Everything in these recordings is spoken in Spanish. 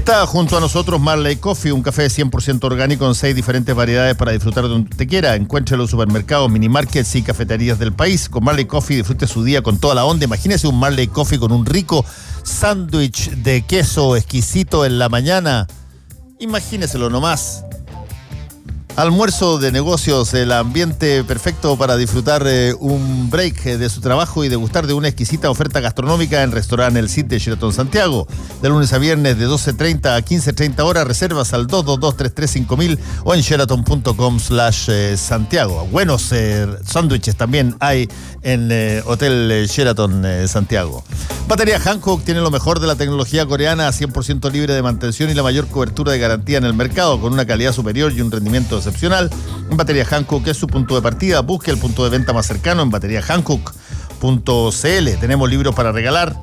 Está junto a nosotros Marley Coffee, un café 100% orgánico con 6 diferentes variedades para disfrutar donde usted quiera. Encuéntrelo en los supermercados, minimarkets y cafeterías del país. Con Marley Coffee disfrute su día con toda la onda. Imagínese un Marley Coffee con un rico sándwich de queso exquisito en la mañana. Imagíneselo nomás. Almuerzo de negocios, el ambiente perfecto para disfrutar un break de su trabajo y degustar de una exquisita oferta gastronómica en Restaurante El Cid de Sheraton Santiago. De lunes a viernes de 12:30 a 15:30 horas, reservas al 222-335.000 o en sheraton.com/Santiago. Buenos sándwiches también hay en Hotel Sheraton Santiago. Batería Hankook tiene lo mejor de la tecnología coreana, 100% libre de mantención y la mayor cobertura de garantía en el mercado, con una calidad superior y un rendimiento excepcional. En Batería Hankook es su punto de partida. Busque el punto de venta más cercano en bateriahankook.cl. Tenemos libros para regalar.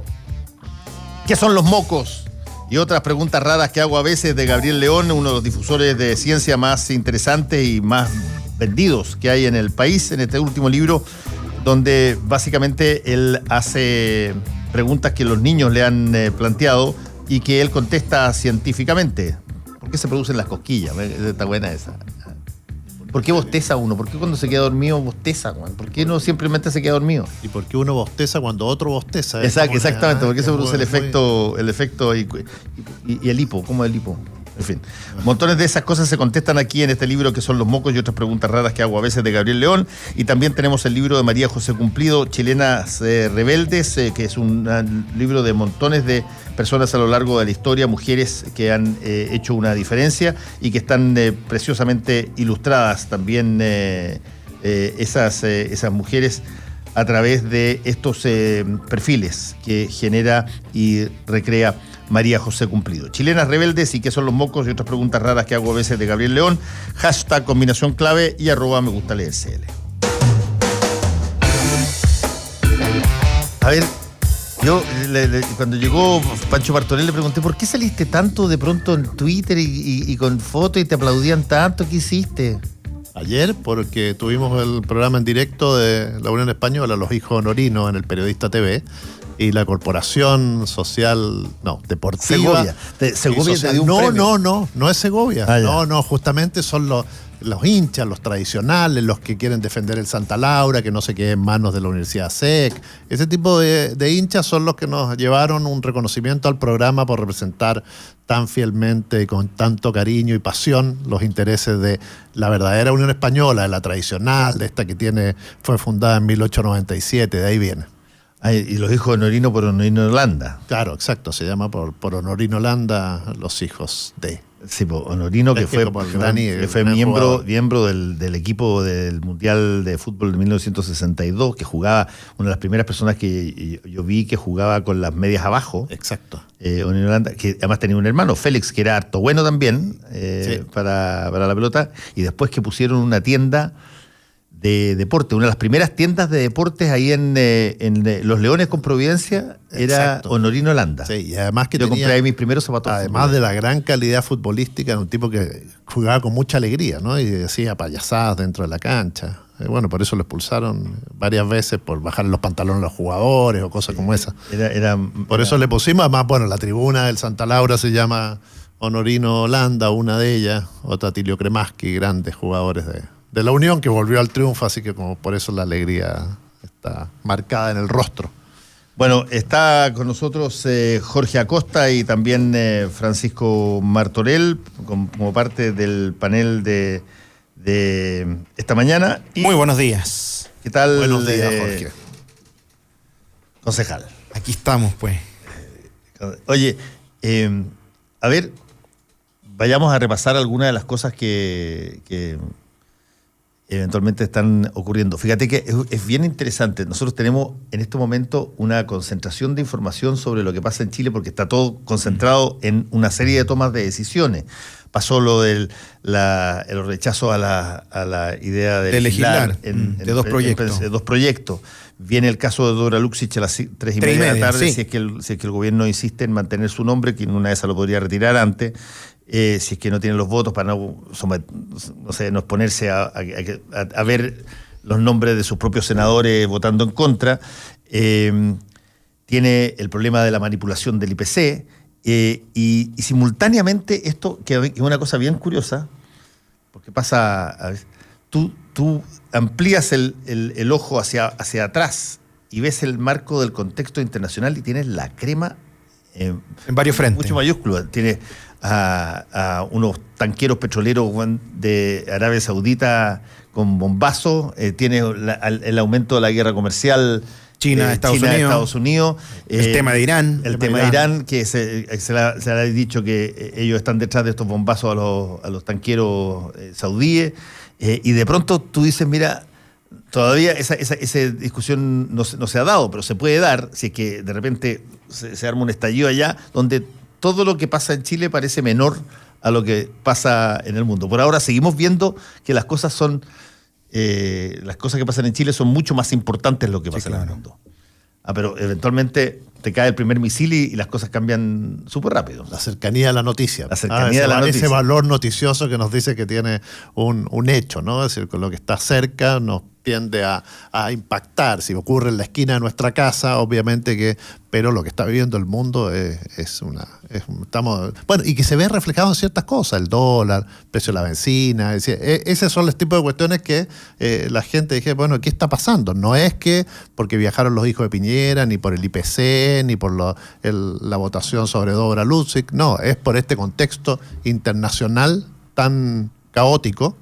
¿Qué son los mocos? Y otras preguntas raras que hago a veces, de Gabriel León, uno de los difusores de ciencia más interesantes y más vendidos que hay en el país, en este último libro, donde básicamente él hace preguntas que los niños le han planteado y que él contesta científicamente. ¿Por qué se producen las cosquillas? Está buena esa. ¿Por qué bosteza uno? ¿Por qué cuando se queda dormido bosteza, Juan? ¿Por qué no simplemente se queda dormido? ¿Y por qué uno bosteza cuando otro bosteza? Exactamente, porque se produce el efecto y el hipo. ¿Cómo es el hipo? En fin, montones de esas cosas se contestan aquí en este libro, que son los mocos y otras preguntas raras que hago a veces, de Gabriel León. Y también tenemos el libro de María José Cumplido, Chilenas Rebeldes, que es un libro de montones de personas a lo largo de la historia, mujeres que han hecho una diferencia y que están preciosamente ilustradas también esas mujeres a través de estos perfiles que genera y recrea María José Cumplido. Chilenas Rebeldes y qué son los mocos y otras preguntas raras que hago a veces, de Gabriel León. Hashtag combinación clave y @ me gusta leer CL. A ver, yo cuando llegó Pancho Martorell le pregunté: ¿por qué saliste tanto de pronto en Twitter y con fotos y te aplaudían tanto? ¿Qué hiciste? Ayer, porque tuvimos el programa en directo de la Unión Española, Los Hijos Honorinos, en el Periodista TV, y la corporación social, deportiva. Segovia te dio un premio. No es Segovia. Ah, no, justamente son los hinchas, los tradicionales, los que quieren defender el Santa Laura, que no se quede en manos de la Universidad SEC. Ese tipo de hinchas son los que nos llevaron un reconocimiento al programa por representar tan fielmente y con tanto cariño y pasión los intereses de la verdadera Unión Española, de la tradicional, de esta que fue fundada en 1897, de ahí viene. Y los hijos de Honorino por Honorino Holanda. Claro, exacto, se llama por Honorino Holanda, los hijos de... Sí, Honorino, que fue miembro del equipo del Mundial de Fútbol de 1962, que jugaba, una de las primeras personas que yo vi que jugaba con las medias abajo. Exacto. Honorino Holanda, que además tenía un hermano, Félix, que era harto bueno también para la pelota, y después que pusieron una tienda de deporte, una de las primeras tiendas de deportes ahí en Los Leones con Providencia, era Exacto. Honorino Holanda. Sí, y además que yo compré ahí mis primeros zapatos. Además de la gran calidad futbolística, era un tipo que jugaba con mucha alegría, ¿no? Y decía payasadas dentro de la cancha. Bueno, por eso lo expulsaron varias veces por bajar los pantalones a los jugadores o cosas como esas. Por eso le pusimos, además, la tribuna del Santa Laura se llama Honorino Holanda, una de ellas, otra Tilio Kremaski, grandes jugadores de la Unión, que volvió al triunfo, así que como por eso la alegría está marcada en el rostro. Bueno, está con nosotros Jorge Acosta y también Francisco Martorell como parte del panel de esta mañana. Muy buenos días. ¿Qué tal? Buenos días, Jorge. Concejal. Aquí estamos, pues. Oye, a ver, vayamos a repasar algunas de las cosas que eventualmente están ocurriendo. Fíjate que es bien interesante. Nosotros tenemos en este momento una concentración de información sobre lo que pasa en Chile, porque está todo concentrado en una serie de tomas de decisiones. Pasó lo del el rechazo a la idea de legislar de dos proyectos. Viene el caso de Dora Luxich a las 3:30 de la tarde, sí. si es que el gobierno insiste en mantener su nombre, que en una de esas lo podría retirar antes. Si es que no tienen los votos para no exponerse a ver los nombres de sus propios senadores votando en contra. Tiene el problema de la manipulación del IPC Y simultáneamente esto, que es una cosa bien curiosa, porque pasa, a veces, tú amplías el ojo hacia atrás y ves el marco del contexto internacional y tienes la crema en varios frentes. Mucho mayúsculo. Tienes a unos tanqueros petroleros de Arabia Saudita con bombazos, tienes el aumento de la guerra comercial China-Estados Unidos. El tema de Irán. El tema de Irán, que se le ha dicho que ellos están detrás de estos bombazos a los tanqueros saudíes. Y de pronto tú dices, mira, todavía esa discusión no se ha dado, pero se puede dar si es que de repente se arma un estallido allá, donde todo lo que pasa en Chile parece menor a lo que pasa en el mundo. Por ahora seguimos viendo que las cosas que pasan en Chile son mucho más importantes de lo que pasa en el mundo. Pero eventualmente te cae el primer misil y las cosas cambian súper rápido. La cercanía a la noticia. La cercanía de la noticia. Ese valor noticioso que nos dice que tiene un hecho, ¿no? Es decir, con lo que está cerca nos tiende a impactar. Si ocurre en la esquina de nuestra casa, obviamente que... Pero lo que está viviendo el mundo bueno, y que se ve reflejado en ciertas cosas, el dólar, el precio de la benzina, es decir, esos son los tipos de cuestiones que la gente dice, bueno, ¿qué está pasando? No es que porque viajaron los hijos de Piñera, ni por el IPC, ni por la votación sobre Dobra Ludwig, no, es por este contexto internacional tan caótico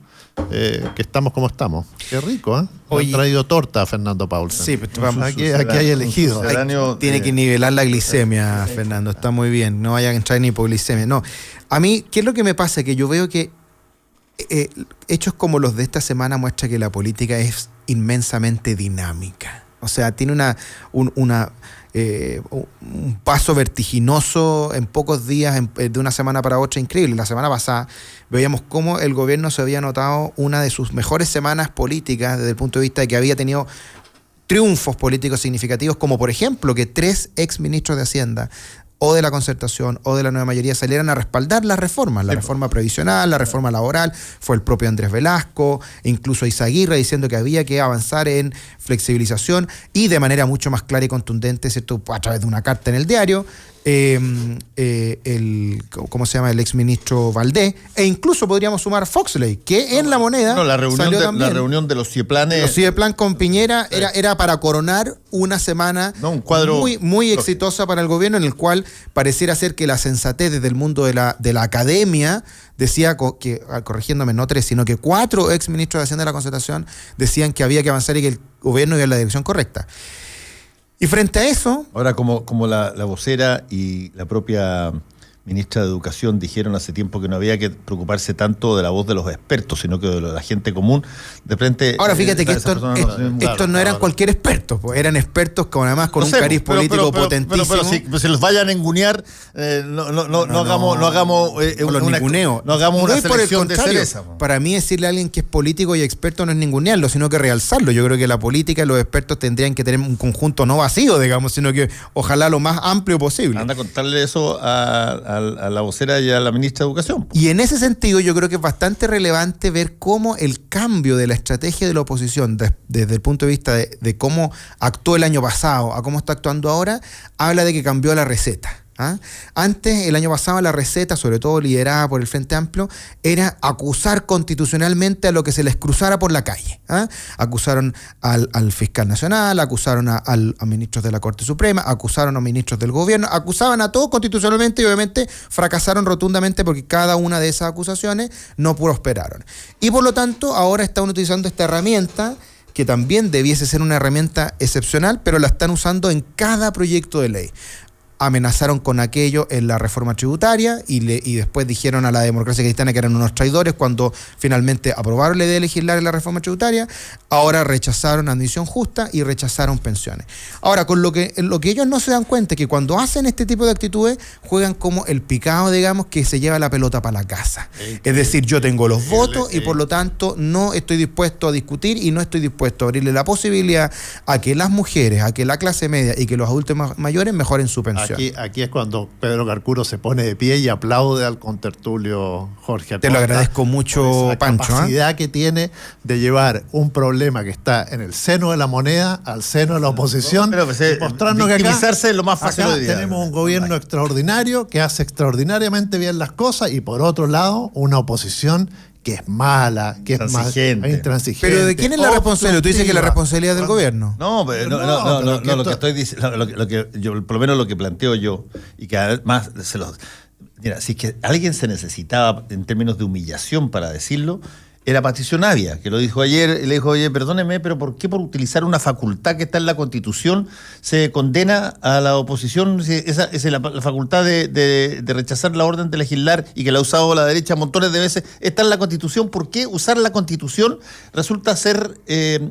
que estamos como estamos. Qué rico, ¿eh? Han traído torta a Fernando Paulsen. Sí, pues, aquí hay elegido. Tiene que nivelar la glicemia, Fernando. Está muy bien. No vaya a entrar en hipoglicemia. No. A mí, ¿qué es lo que me pasa? Que yo veo que hechos como los de esta semana muestra que la política es inmensamente dinámica. O sea, tiene un paso vertiginoso en pocos días, de una semana para otra, increíble. La semana pasada veíamos cómo el gobierno se había notado una de sus mejores semanas políticas desde el punto de vista de que había tenido triunfos políticos significativos, como por ejemplo que 3 exministros de Hacienda o de la Concertación o de la nueva mayoría salieran a respaldar las reformas, la reforma previsional, la reforma laboral. Fue el propio Andrés Velasco, incluso Izaguirre, diciendo que había que avanzar en flexibilización y de manera mucho más clara y contundente, ¿cierto?, a través de una carta en el diario, ¿cómo se llama?, el exministro Valdés, e incluso podríamos sumar Foxley, que en La Moneda la reunión de los CIEPLANes. Los CIEPLAN con Piñera era para coronar una semana un cuadro muy exitosa para el gobierno, en el cual pareciera ser que la sensatez desde el mundo de la academia decía que, corrigiéndome, no 3, sino que 4 exministros de Hacienda de la Concertación decían que había que avanzar y que el gobierno iba en la dirección correcta. Y frente a eso... Ahora, como la vocera y la propia ministra de Educación dijeron hace tiempo que no había que preocuparse tanto de la voz de los expertos, sino que de la gente común, de frente... Ahora, fíjate que estos no eran cualquier experto, pues, eran expertos además con un cariz político potentísimo. Pero si los vayan a engunear, no hagamos una selección de cereza. Para mí, decirle a alguien que es político y experto no es ningunearlo, sino que realzarlo. Yo creo que la política y los expertos tendrían que tener un conjunto no vacío, digamos, sino que ojalá lo más amplio posible. Anda a contarle eso a la vocera y a la ministra de Educación. Y en ese sentido yo creo que es bastante relevante ver cómo el cambio de la estrategia de la oposición desde el punto de vista de cómo actuó el año pasado a cómo está actuando ahora, habla de que cambió la receta. Antes, el año pasado, la receta, sobre todo liderada por el Frente Amplio, era acusar constitucionalmente a lo que se les cruzara por la calle. Acusaron al fiscal nacional, acusaron a ministros de la Corte Suprema, acusaron a ministros del gobierno, acusaban a todos constitucionalmente y obviamente fracasaron rotundamente porque cada una de esas acusaciones no prosperaron. Y por lo tanto, ahora están utilizando esta herramienta que también debiese ser una herramienta excepcional, pero la están usando en cada proyecto de ley. Amenazaron con aquello en la reforma tributaria y después dijeron a la democracia cristiana que eran unos traidores cuando finalmente aprobaron la idea de legislar en la reforma tributaria. Ahora rechazaron admisión justa y rechazaron pensiones. Ahora, con lo que ellos no se dan cuenta es que cuando hacen este tipo de actitudes juegan como el picado, digamos, que se lleva la pelota para la casa. Es decir, yo tengo los votos y por lo tanto no estoy dispuesto a discutir y no estoy dispuesto a abrirle la posibilidad a que las mujeres, a que la clase media y que los adultos mayores mejoren su pensión. oposición. Aquí es cuando Pedro Carcuro se pone de pie y aplaude al contertulio Jorge Acosta. Te lo agradezco mucho, por esa Pancho. capacidad que tiene de llevar un problema que está en el seno de la moneda al seno de la oposición, mostrarnos que victimizarse es lo más fácil acá hoy día. tenemos un gobierno extraordinario que hace extraordinariamente bien las cosas y por otro lado una oposición que es mala, que es intransigente. Pero ¿de quién es la responsabilidad? Tú dices que la responsabilidad es del gobierno. No, pero no, lo que estoy diciendo, lo que yo, por lo menos lo que planteo yo, y que además mira, si es que alguien se necesitaba en términos de humillación para decirlo, era Patricio Navia, que lo dijo ayer, y le dijo, oye, perdóneme, pero ¿por qué por utilizar una facultad que está en la Constitución se condena a la oposición? Esa es la facultad de rechazar la orden de legislar y que la ha usado la derecha montones de veces, está en la Constitución. ¿Por qué usar la Constitución resulta ser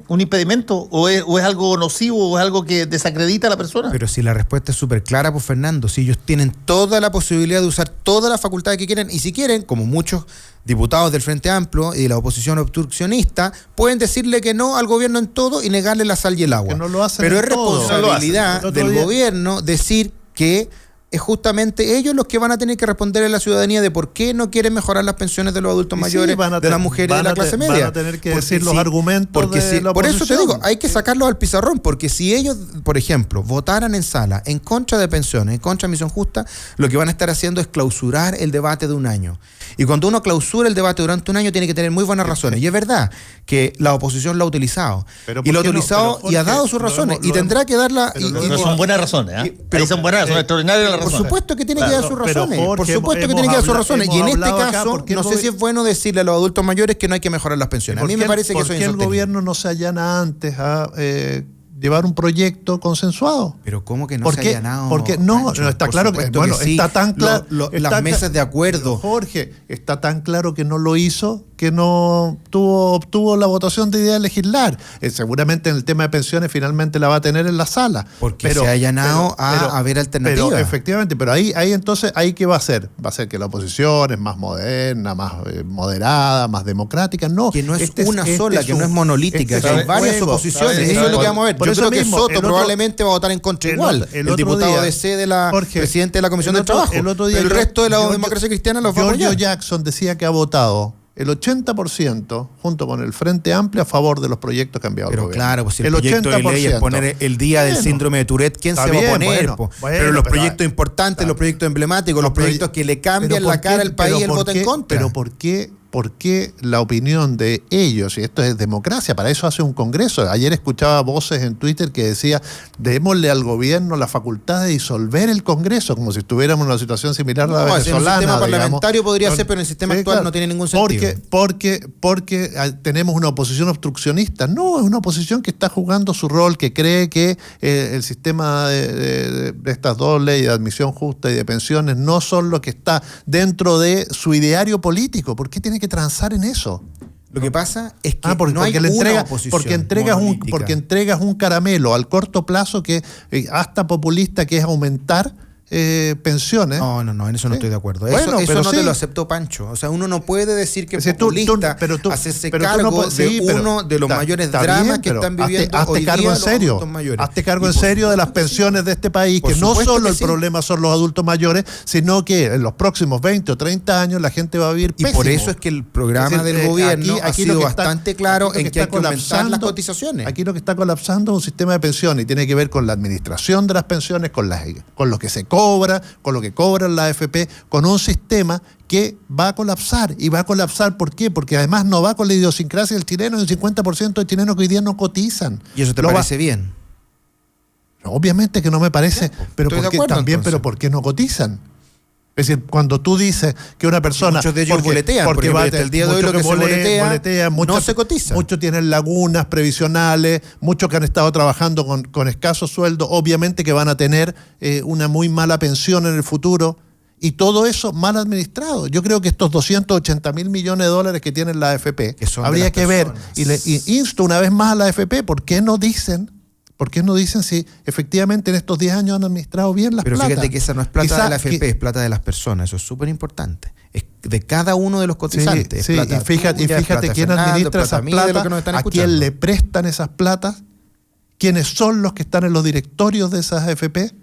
un impedimento o es algo nocivo o es algo que desacredita a la persona? Pero si la respuesta es súper clara, pues Fernando, si ellos tienen toda la posibilidad de usar todas las facultades que quieren y si quieren, como muchos diputados del Frente Amplio y de la oposición obstruccionista, pueden decirle que no al gobierno en todo y negarle la sal y el agua. Que no lo hacen. Pero es todo. responsabilidad del gobierno decir que es justamente ellos los que van a tener que responder a la ciudadanía de por qué no quieren mejorar las pensiones de los adultos mayores, de las mujeres y de la clase media. Van a tener que decir los argumentos de la oposición. Por eso te digo, hay que sacarlos al pizarrón, porque si ellos, por ejemplo, votaran en sala en contra de pensiones, en contra de misión justa, lo que van a estar haciendo es clausurar el debate de un año. Y cuando uno clausura el debate durante un año tiene que tener muy buenas razones. Y es verdad que la oposición lo ha utilizado. Y lo ha utilizado y ha dado sus razones. Y tendrá que darla... Pero son buenas razones, ¿eh? Ahí son buenas razones, extraordinarias las razones. Por supuesto que tiene que dar sus razones. Por supuesto que tiene que dar sus razones. Y en este caso, no sé si es bueno decirle a los adultos mayores que no hay que mejorar las pensiones. A mí me parece que eso es insostenible. ¿Por qué el gobierno no se allana antes a llevar un proyecto consensuado? Pero ¿cómo que no se ha allanado? Porque no está claro que bueno, sí. Está tan claro las mesas de acuerdo. Jorge, está tan claro que no lo hizo, que no obtuvo la votación de idea de legislar. Seguramente en el tema de pensiones finalmente la va a tener en la sala. Porque se ha allanado a ver alternativas. Pero efectivamente, pero ahí entonces, ¿ahí qué va a hacer? Va a ser que la oposición es más moderna, más moderada, más democrática. No, que no es una sola, que no es monolítica, que hay varias oposiciones. Eso es lo que vamos a ver. Yo creo que Soto probablemente va a votar en contra igual. El diputado DC de la presidente de la Comisión del Trabajo. Pero el resto de la democracia cristiana los va a apoyar. Giorgio Jackson decía que ha votado el 80% junto con el Frente Amplio a favor de los proyectos que han enviado el gobierno. Claro, pues si el proyecto de ley es poner el día del síndrome de Tourette, ¿quién se va a poner? Pero los proyectos importantes, los proyectos emblemáticos, los proyectos que le cambian la cara al país, el voto en contra. Pero ¿por qué la opinión de ellos, y esto es democracia, para eso hace un congreso? Ayer escuchaba voces en Twitter que decía, démosle al gobierno la facultad de disolver el congreso, como si estuviéramos en una situación similar a la venezolana. En el sistema parlamentario podría ser, pero en el sistema actual no tiene ningún sentido. Porque tenemos una oposición obstruccionista. No, es una oposición que está jugando su rol, que cree que el sistema de estas dos leyes de admisión justa y de pensiones no son lo que está dentro de su ideario político. ¿Por qué tiene que transar en eso? Lo que pasa es que no hay una oposición porque entregas un caramelo al corto plazo que hasta populista, que es aumentar pensiones. No, en eso no estoy de acuerdo. Eso no te lo aceptó Pancho. O sea, uno no puede decir que populista hacerse cargo de uno de los mayores dramas que están viviendo hoy día los adultos mayores. Hazte cargo en serio de las pensiones de este país, que no solo el problema son los adultos mayores, sino que en los próximos 20 o 30 años la gente va a vivir pésimo. Y por eso es que el programa del gobierno ha sido bastante claro en que hay que aumentar las cotizaciones. Aquí lo que está colapsando es un sistema de pensiones y tiene que ver con la administración de las pensiones, con lo que se cobra, con lo que cobran la AFP, con un sistema que va a colapsar. ¿Y va a colapsar por qué? Porque además no va con la idiosincrasia del chileno, y el 50% de chilenos que hoy día no cotizan. ¿Y eso te parece bien? Obviamente que no me parece, pero ¿por qué también? Pero ¿por qué no cotizan? Es decir, cuando tú dices que una persona... Muchos de ellos boletean, porque hasta el día de hoy lo que se boletea no se cotiza. Muchos tienen lagunas previsionales, muchos que han estado trabajando con escasos sueldos, obviamente que van a tener una muy mala pensión en el futuro, y todo eso mal administrado. Yo creo que estos 280.000 millones de dólares que tiene la AFP, habría que ver, y insto una vez más a la AFP, ¿por qué no dicen si efectivamente en estos 10 años han administrado bien las plata? Pero fíjate que esa no es plata de la AFP, es plata de las personas. Eso es súper importante. Es de cada uno de los cotizantes. Sí, y fíjate quién administra esas platas, a quién le prestan esas platas, quiénes son los que están en los directorios de esas AFP,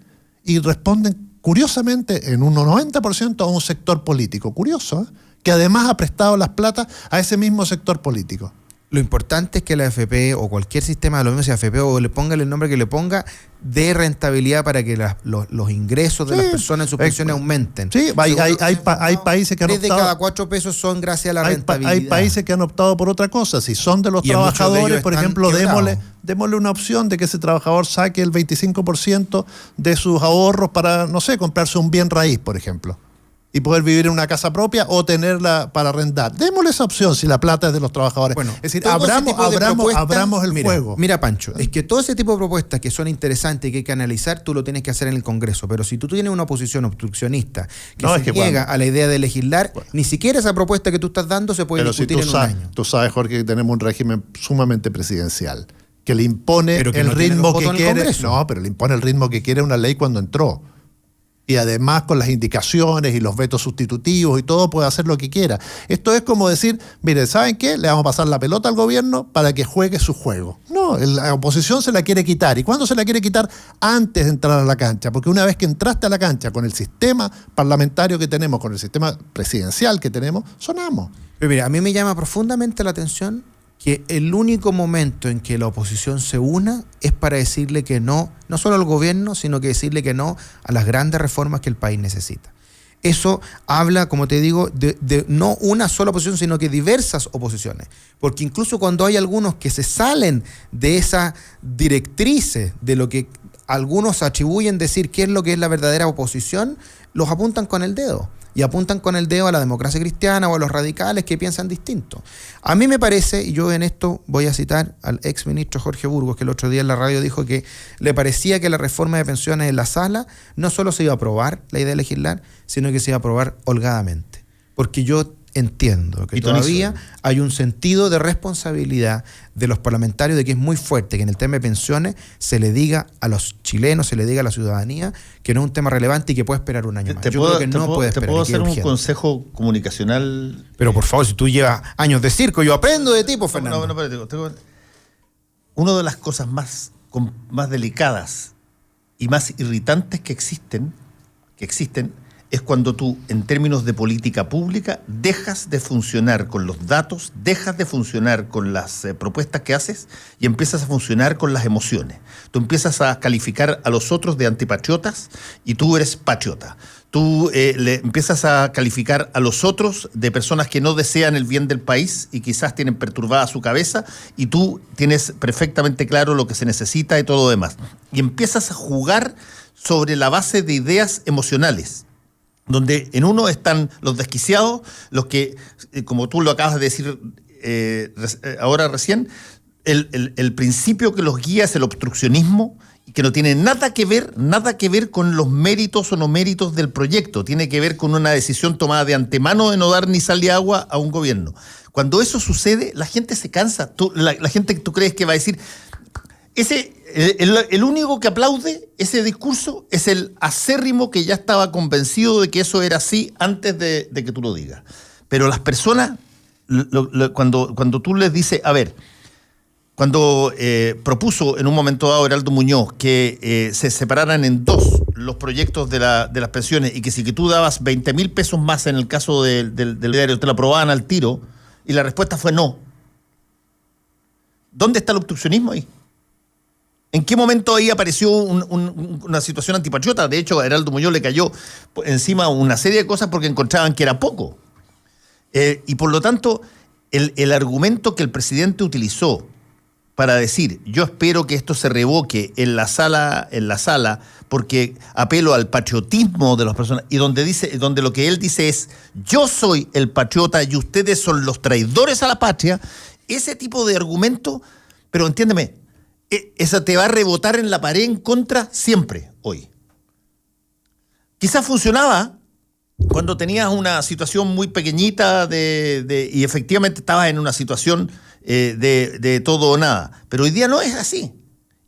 y responden curiosamente, en un 90% a un sector político. Curioso, ¿eh? Que además ha prestado las platas a ese mismo sector político. Lo importante es que la AFP o cualquier sistema de lo mismo, sea AFP o le ponga el nombre que le ponga, dé rentabilidad para que los ingresos de las personas en sus pensiones aumenten. Sí, hay países que han 3 de optado... cada 4 pesos son gracias a la rentabilidad. Hay países que han optado por otra cosa. Si son de los Y muchos de trabajadores, ellos por están ejemplo, quebrados. démosle una opción de que ese trabajador saque el 25% de sus ahorros para, no sé, comprarse un bien raíz, por ejemplo, y poder vivir en una casa propia o tenerla para arrendar. Démosle esa opción si la plata es de los trabajadores. Bueno, es decir, todo ese tipo de propuestas, abramos el juego. Mira, Pancho, es que todo ese tipo de propuestas que son interesantes y que hay que analizar, tú lo tienes que hacer en el Congreso. Pero si tú tienes una oposición obstruccionista que niega a la idea de legislar, ni siquiera esa propuesta que tú estás dando se puede discutir en un año. Tú sabes, Jorge, que tenemos un régimen sumamente presidencial, que le impone Pero que el no tiene ritmo los que votos en el quiere. Congreso. No, pero le impone el ritmo que quiere una ley cuando entró. Y además con las indicaciones y los vetos sustitutivos y todo puede hacer lo que quiera. Esto es como decir, mire, ¿saben qué? Le vamos a pasar la pelota al gobierno para que juegue su juego. No, la oposición se la quiere quitar. ¿Y cuándo se la quiere quitar? Antes de entrar a la cancha. Porque una vez que entraste a la cancha con el sistema parlamentario que tenemos, con el sistema presidencial que tenemos, sonamos. Pero mira, a mí me llama profundamente la atención que el único momento en que la oposición se una es para decirle que no solo al gobierno, sino que decirle que no a las grandes reformas que el país necesita. Eso habla, como te digo, de no una sola oposición, sino que diversas oposiciones. Porque incluso cuando hay algunos que se salen de esas directrices, de lo que algunos atribuyen decir qué es lo que es la verdadera oposición, los apuntan con el dedo. Y apuntan con el dedo a la democracia cristiana o a los radicales que piensan distinto. A mí me parece, y yo en esto voy a citar al ex ministro Jorge Burgos, que el otro día en la radio dijo que le parecía que la reforma de pensiones en la sala no solo se iba a aprobar, la idea de legislar, sino que se iba a aprobar holgadamente. Porque yo entiendo que todavía hay un sentido de responsabilidad de los parlamentarios de que es muy fuerte que en el tema de pensiones se le diga a los chilenos, se le diga a la ciudadanía que no es un tema relevante y que puede esperar un año más. Yo creo que no puede esperar. ¿Te puedo hacer un consejo comunicacional? Pero por favor, si tú llevas años de circo, yo aprendo de ti, pues, Fernando. No, espérate. Una de las cosas más delicadas y más irritantes que existen es cuando tú, en términos de política pública, dejas de funcionar con los datos, dejas de funcionar con las propuestas que haces y empiezas a funcionar con las emociones. Tú empiezas a calificar a los otros de antipatriotas y tú eres patriota. Tú le empiezas a calificar a los otros de personas que no desean el bien del país y quizás tienen perturbada su cabeza y tú tienes perfectamente claro lo que se necesita y todo lo demás. Y empiezas a jugar sobre la base de ideas emocionales, donde en uno están los desquiciados, los que, como tú lo acabas de decir ahora recién, el principio que los guía es el obstruccionismo, y que no tiene nada que ver con los méritos o no méritos del proyecto, tiene que ver con una decisión tomada de antemano de no dar ni sal de agua a un gobierno. Cuando eso sucede, la gente se cansa. La gente que tú crees que va a decir... El único que aplaude ese discurso es el acérrimo que ya estaba convencido de que eso era así antes de que tú lo digas. Pero las personas, cuando tú les dices, a ver, cuando propuso en un momento dado Heraldo Muñoz que se separaran en dos los proyectos de las pensiones y que si que tú dabas 20.000 pesos más en el caso del diario, te lo aprobaban al tiro, y la respuesta fue no. ¿Dónde está el obstruccionismo ahí? ¿En qué momento ahí apareció una situación antipatriota? De hecho, a Heraldo Muñoz le cayó encima una serie de cosas porque encontraban que era poco. Y por lo tanto, el argumento que el presidente utilizó para decir, yo espero que esto se revoque en la sala, porque apelo al patriotismo de las personas, y donde lo que él dice es, yo soy el patriota y ustedes son los traidores a la patria, ese tipo de argumento, pero entiéndeme, esa te va a rebotar en la pared en contra siempre hoy. Quizás funcionaba cuando tenías una situación muy pequeña y efectivamente estabas en una situación de todo o nada. Pero hoy día no es así.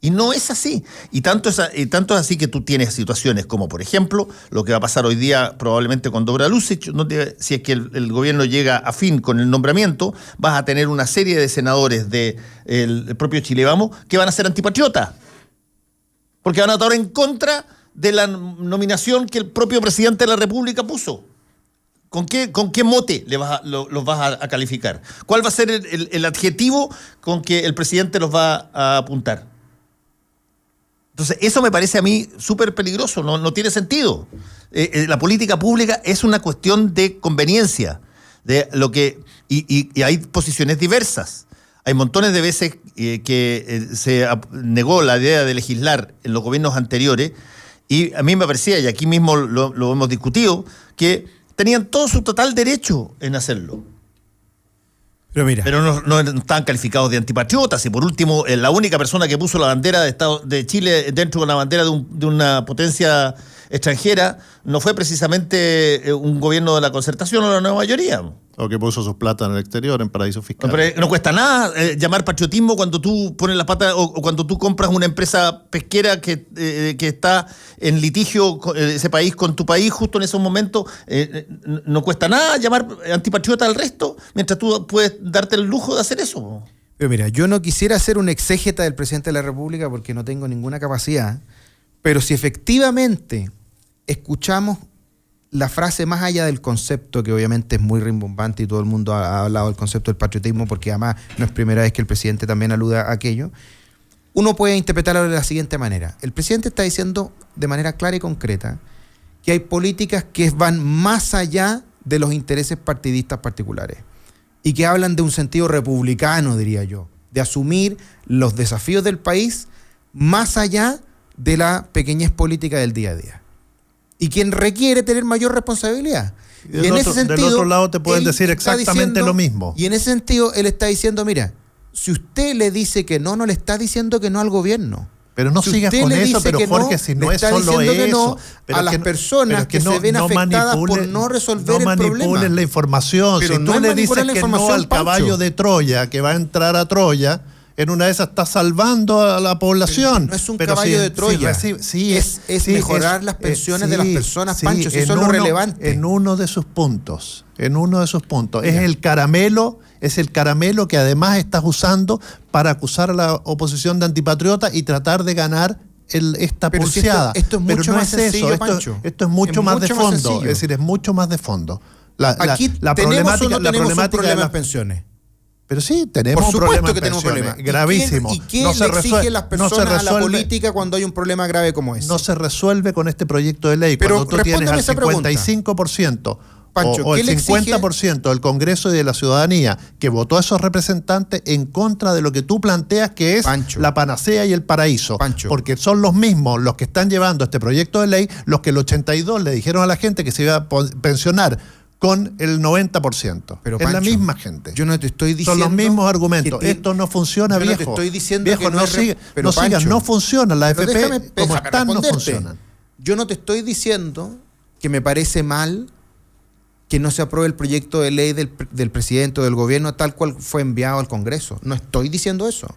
Y no es así. Y tanto es así que tú tienes situaciones como, por ejemplo, lo que va a pasar hoy día probablemente con Dobra Lucic, si es que el gobierno llega a fin con el nombramiento, vas a tener una serie de senadores del propio Chile Vamos que van a ser antipatriotas. Porque van a estar en contra de la nominación que el propio presidente de la República puso. ¿Con qué mote los vas a calificar? ¿Cuál va a ser el adjetivo con que el presidente los va a apuntar? Entonces, eso me parece a mí súper peligroso, no tiene sentido. La política pública es una cuestión de conveniencia, y hay posiciones diversas. Hay montones de veces que se negó la idea de legislar en los gobiernos anteriores, y a mí me parecía, y aquí mismo lo hemos discutido, que tenían todo su total derecho en hacerlo. Pero no estaban calificados de antipatriotas. Y por último, la única persona que puso la bandera de Chile dentro de la bandera de una potencia extranjera no fue precisamente un gobierno de la Concertación o la nueva mayoría. O que puso sus plata en el exterior, en paraísos fiscales. Pero no cuesta nada llamar patriotismo cuando tú pones las patas o cuando tú compras una empresa pesquera que está en litigio ese país con tu país justo en esos momentos. No cuesta nada llamar antipatriota al resto mientras tú puedes darte el lujo de hacer eso. Pero mira, yo no quisiera ser un exégeta del presidente de la República porque no tengo ninguna capacidad, pero si efectivamente escuchamos la frase más allá del concepto, que obviamente es muy rimbombante y todo el mundo ha hablado del concepto del patriotismo, porque además no es primera vez que el presidente también alude a aquello, uno puede interpretarlo de la siguiente manera. El presidente está diciendo de manera clara y concreta que hay políticas que van más allá de los intereses partidistas particulares y que hablan de un sentido republicano, diría yo, de asumir los desafíos del país más allá de la pequeñez política del día a día. Y quien requiere tener mayor responsabilidad. Y en ese sentido, del otro lado te pueden decir exactamente lo mismo. Y en ese sentido, él está diciendo, mira, si usted le dice que no le está diciendo que no al gobierno. Pero no si sigas con eso, pero Jorge, si no es solo eso. Que no a las personas que se ven afectadas por no resolver el problema. No manipules la información. Pero si tú le dices que no al caballo de Troya, que va a entrar a Troya, en una de esas está salvando a la población. No es un caballo de Troya. Es mejorar las pensiones de las personas, Pancho, si eso es lo relevante. En uno de sus puntos. Es el caramelo que además estás usando para acusar a la oposición de antipatriota y tratar de ganar esta pulseada. Esto es mucho más sencillo, Pancho. Esto es mucho más de fondo. Es decir, es mucho más de fondo. Aquí tenemos un problema en pensiones. Pero sí, tenemos un problema que tenemos pensiones, gravísimo. ¿Y quién le exige a las personas a la política cuando hay un problema grave como ese? No se resuelve con este proyecto de ley. Pero cuando tú tienes al 55% Pancho, o el 50% del Congreso y de la ciudadanía que votó a esos representantes en contra de lo que tú planteas que es la panacea y el paraíso. Porque son los mismos los que están llevando este proyecto de ley, los que el 82 le dijeron a la gente que se iba a pensionar con el 90%. Pero, es Pancho, la misma gente. Yo no te estoy diciendo... Son los mismos argumentos. Esto no funciona, viejo. No te estoy diciendo viejo, que no sigas, no funciona. La FP como están no funcionan. Yo no te estoy diciendo que me parece mal que no se apruebe el proyecto de ley del presidente o del gobierno tal cual fue enviado al Congreso. No estoy diciendo eso.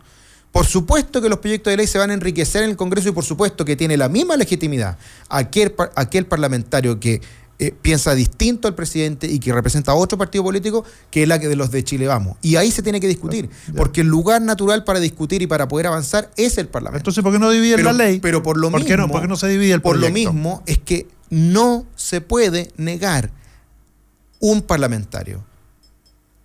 Por supuesto que los proyectos de ley se van a enriquecer en el Congreso y por supuesto que tiene la misma legitimidad aquel parlamentario que piensa distinto al presidente y que representa a otro partido político que la que de los de Chile Vamos. Y ahí se tiene que discutir, porque el lugar natural para discutir y para poder avanzar es el Parlamento. Entonces, ¿por qué no dividen la ley? Pero por lo mismo, ¿por qué no se divide el proyecto? Por lo mismo es que no se puede negar un parlamentario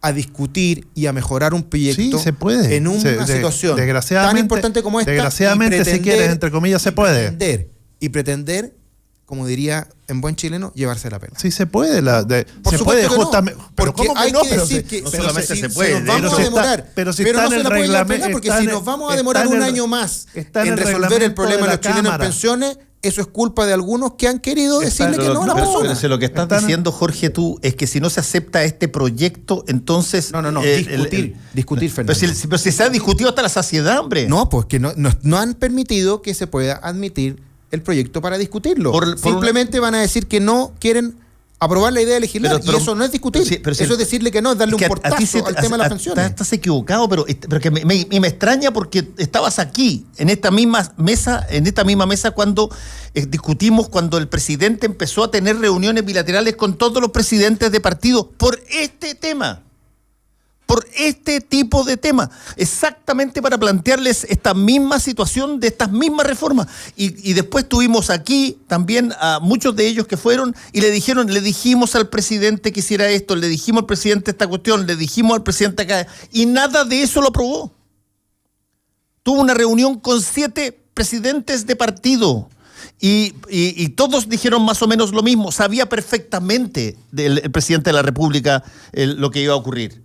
a discutir y a mejorar un proyecto en una situación tan importante como esta. Desgraciadamente, si quieres, entre comillas, se puede. Pretender, como diría en buen chileno, llevarse la pena. Sí se puede. Por se puede justamente. Pero porque ¿cómo hay no? que decir que no solamente se puede. Nos vamos a demorar. Pero no se la puede llevar pena porque si nos vamos a demorar un año más en resolver el problema de los chilenos en pensiones, eso es culpa de algunos que han querido decirle que no a la persona. Pero lo que estás diciendo, Jorge, tú, es que si no se acepta este proyecto, entonces... No, discutir, Fernando. Pero si se ha discutido hasta la saciedad, hombre. No, pues que no han permitido que se pueda admitir el proyecto para discutirlo. Simplemente van a decir que no quieren aprobar la idea de legislar, y eso no es discutir. Eso es decirle que no, es darle un portazo al tema de las pensiones. Estás equivocado, pero que me extraña porque estabas aquí, en esta misma mesa cuando discutimos, cuando el presidente empezó a tener reuniones bilaterales con todos los presidentes de partidos por este tema. por este tipo de temas, exactamente para plantearles esta misma situación de estas mismas reformas. Y después tuvimos aquí también a muchos de ellos que fueron y le dijimos al presidente que hiciera esto, le dijimos al presidente esta cuestión, le dijimos al presidente acá, y nada de eso lo aprobó. Tuvo una reunión con 7 presidentes de partido. Y todos dijeron más o menos lo mismo. Sabía perfectamente el presidente de la República lo que iba a ocurrir.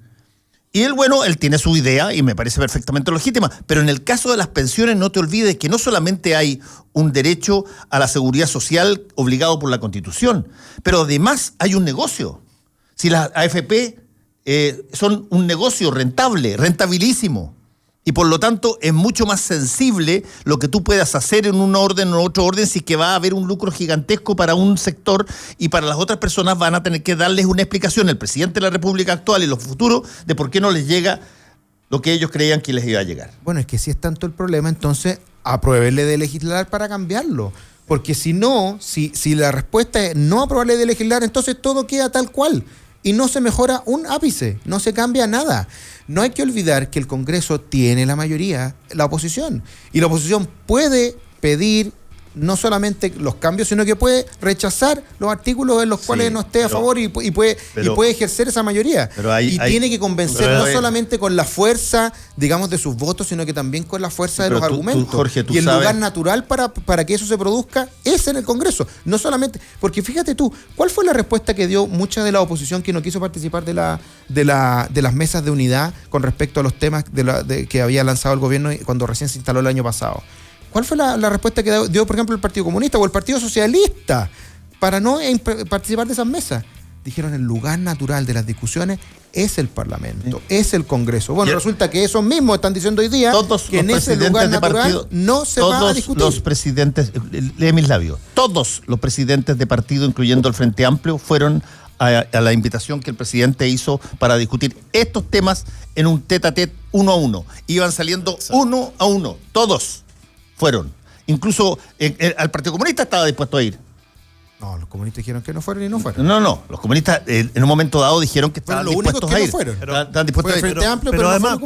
Y él tiene su idea y me parece perfectamente legítima. Pero en el caso de las pensiones, no te olvides que no solamente hay un derecho a la seguridad social obligado por la Constitución, pero además hay un negocio. Si las AFP son un negocio rentable, rentabilísimo. Y por lo tanto es mucho más sensible lo que tú puedas hacer en un orden o en otro orden si es que va a haber un lucro gigantesco para un sector y para las otras personas van a tener que darles una explicación el presidente de la República actual y los futuros de por qué no les llega lo que ellos creían que les iba a llegar. Bueno, es que si es tanto el problema, entonces apruébele de legislar para cambiarlo. Porque si no, si la respuesta es no aprobarle de legislar, entonces todo queda tal cual. Y no se mejora un ápice, no se cambia nada. No hay que olvidar que el Congreso tiene la mayoría, la oposición. Y la oposición puede pedir no solamente los cambios, sino que puede rechazar los artículos en los cuales no esté a favor y puede ejercer esa mayoría. Tiene que convencer no solamente con la fuerza, digamos, de sus votos, sino que también con la fuerza de los argumentos. Jorge, y el lugar natural para que eso se produzca es en el Congreso. No solamente, porque fíjate tú, ¿cuál fue la respuesta que dio mucha de la oposición que no quiso participar de las mesas de unidad con respecto a los temas que había lanzado el gobierno cuando recién se instaló el año pasado? ¿Cuál fue la respuesta que dio, por ejemplo, el Partido Comunista o el Partido Socialista para no participar de esas mesas? Dijeron, el lugar natural de las discusiones es el Parlamento, es el Congreso. Bueno, resulta que esos mismos están diciendo hoy día que en ese lugar natural no se va a discutir. Todos los presidentes, lee mis labios, todos los presidentes de partido, incluyendo el Frente Amplio, fueron a la invitación que el presidente hizo para discutir estos temas en un tete-a-tete 1 a 1. Iban saliendo 1 a 1, todos. Fueron. Incluso al Partido Comunista estaba dispuesto a ir. No, los comunistas dijeron que no fueron y no fueron. No. Los comunistas en un momento dado dijeron que estaban dispuestos a ir. Estaban dispuestos a ir. Pero además,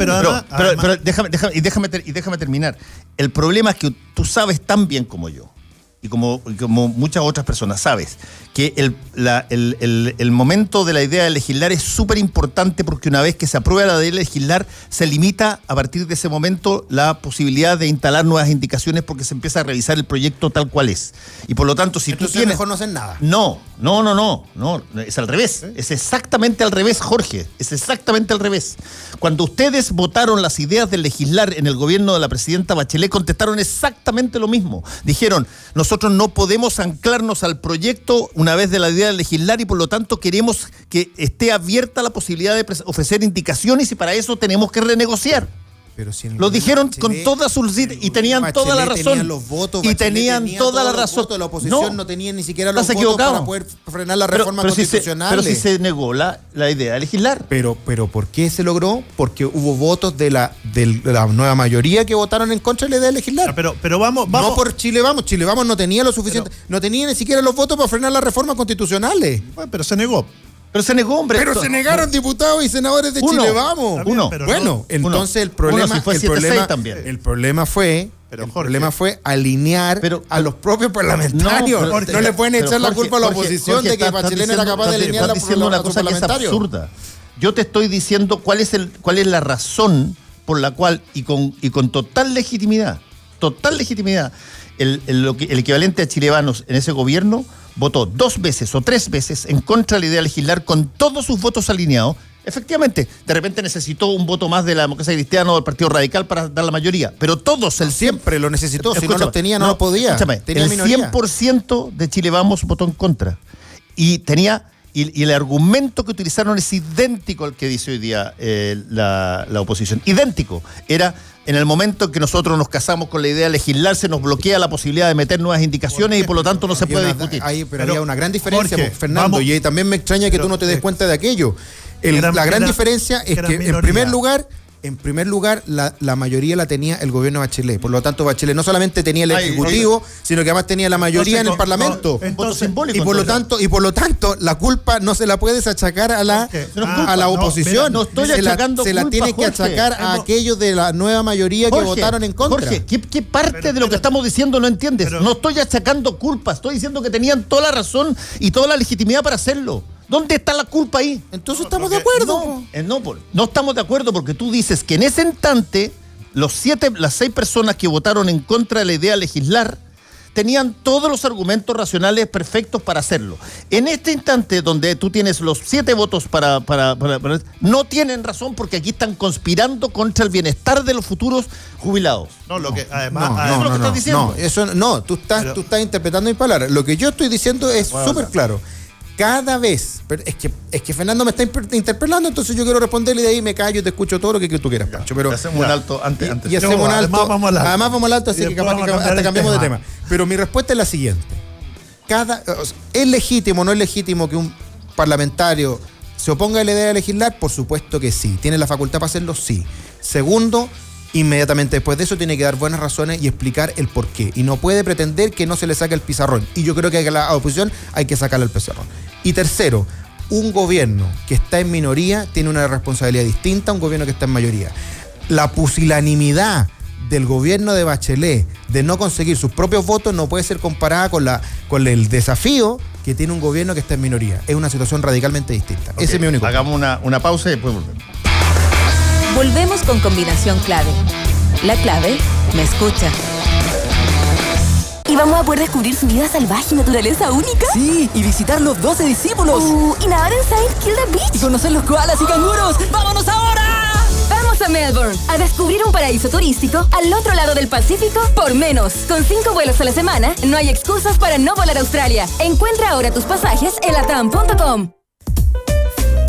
déjame terminar. El problema es que tú sabes tan bien como yo y como muchas otras personas sabes que el momento de la idea de legislar es súper importante porque una vez que se aprueba la idea de legislar se limita a partir de ese momento la posibilidad de instalar nuevas indicaciones porque se empieza a revisar el proyecto tal cual es. Y por lo tanto, si entonces tú tienes... mejor no hacer nada. No, es al revés. Es exactamente al revés, Jorge. Es exactamente al revés. Cuando ustedes votaron las ideas de legislar en el gobierno de la presidenta Bachelet, contestaron exactamente lo mismo. Dijeron, nosotros no podemos anclarnos al proyecto una vez de la idea de legislar y por lo tanto queremos que esté abierta la posibilidad de ofrecer indicaciones y para eso tenemos que renegociar. Pero si lo dijeron con todas sus y tenían toda la razón. Tenían toda la razón. La oposición no tenía ni siquiera los votos para poder frenar la reforma constitucional. Pero si se negó la idea de legislar. Pero ¿por qué se logró? Porque hubo votos de la nueva mayoría que votaron en contra de la idea de legislar. Pero vamos. No por Chile Vamos. Chile Vamos no tenía lo suficiente. No tenía ni siquiera los votos para frenar las reformas constitucionales. Bueno, pero se negó. Pero se negó, hombre. Pero se negaron diputados y senadores de Chile Vamos. Entonces el problema fue alinear a los propios parlamentarios. No le pueden echar la culpa a la oposición de que Bachelet era capaz de alinear a los parlamentarios. Absurda. Yo te estoy diciendo cuál es la razón por la cual y con total legitimidad, el equivalente a chilevanos en ese gobierno votó 2 veces o 3 veces en contra de la idea de legislar con todos sus votos alineados. Efectivamente, de repente necesitó un voto más de la Democracia Cristiana o del Partido Radical para dar la mayoría, pero todos siempre lo necesitó, si no lo tenía no lo podía. Escúchame, el 100% de Chile Vamos votó en contra y el argumento que utilizaron es idéntico al que dice hoy día la oposición. Idéntico. Era en el momento en que nosotros nos casamos con la idea de legislar, se nos bloquea la posibilidad de meter nuevas indicaciones y por lo tanto no se puede discutir. Pero había una gran diferencia, Jorge, Fernando, y también me extraña que tú no te des cuenta de aquello. La gran diferencia es que, en primer lugar, En primer lugar, la mayoría la tenía el gobierno de Bachelet. Por lo tanto, Bachelet no solamente tenía el Ejecutivo, sino que además tenía la mayoría en el Parlamento. Y por lo tanto, la culpa no se la puedes achacar a la oposición. No estoy achacando se la culpa, tiene que Jorge. achacar a aquellos de la nueva mayoría que votaron en contra. Jorge, ¿qué parte de lo que estamos diciendo no entiendes? No estoy achacando culpa, estoy diciendo que tenían toda la razón y toda la legitimidad para hacerlo. ¿Dónde está la culpa ahí? Entonces estamos de acuerdo. No estamos de acuerdo porque tú dices que en ese instante las 6 personas que votaron en contra de la idea de legislar tenían todos los argumentos racionales perfectos para hacerlo. En este instante donde tú tienes los 7 votos para no tienen razón porque aquí están conspirando contra el bienestar de los futuros jubilados. No, lo que además eso es lo que estás diciendo. Tú estás interpretando mis palabras. Lo que yo estoy diciendo es súper claro. Cada vez, pero es que Fernando me está interpelando, entonces yo quiero responderle y de ahí me callo y te escucho todo lo que tú quieras, Pancho. Pero hacemos un alto antes. Y hacemos un alto. Además vamos al alto, así que capaz que hasta cambiamos de tema. Pero mi respuesta es la siguiente. ¿Es legítimo o no es legítimo que un parlamentario se oponga a la idea de legislar? Por supuesto que sí. ¿Tiene la facultad para hacerlo? Sí. Segundo, inmediatamente después de eso tiene que dar buenas razones y explicar el por qué. Y no puede pretender que no se le saque el pizarrón. Y yo creo que a la oposición hay que sacarle el pizarrón. Y tercero, un gobierno que está en minoría tiene una responsabilidad distinta a un gobierno que está en mayoría. La pusilanimidad del gobierno de Bachelet de no conseguir sus propios votos no puede ser comparada con el desafío que tiene un gobierno que está en minoría. Es una situación radicalmente distinta. Okay. Ese es mi único. Hagamos una pausa y después volvemos. Volvemos con Combinación Clave. La clave me escucha. ¿Y vamos a poder descubrir su vida salvaje y naturaleza única? Sí, y visitar los 12 discípulos. Y nadar en Saint Kilda Beach. Y conocer los koalas y canguros. ¡Vámonos ahora! Vamos a Melbourne a descubrir un paraíso turístico al otro lado del Pacífico por menos. Con 5 vuelos a la semana, no hay excusas para no volar a Australia. Encuentra ahora tus pasajes en latam.com.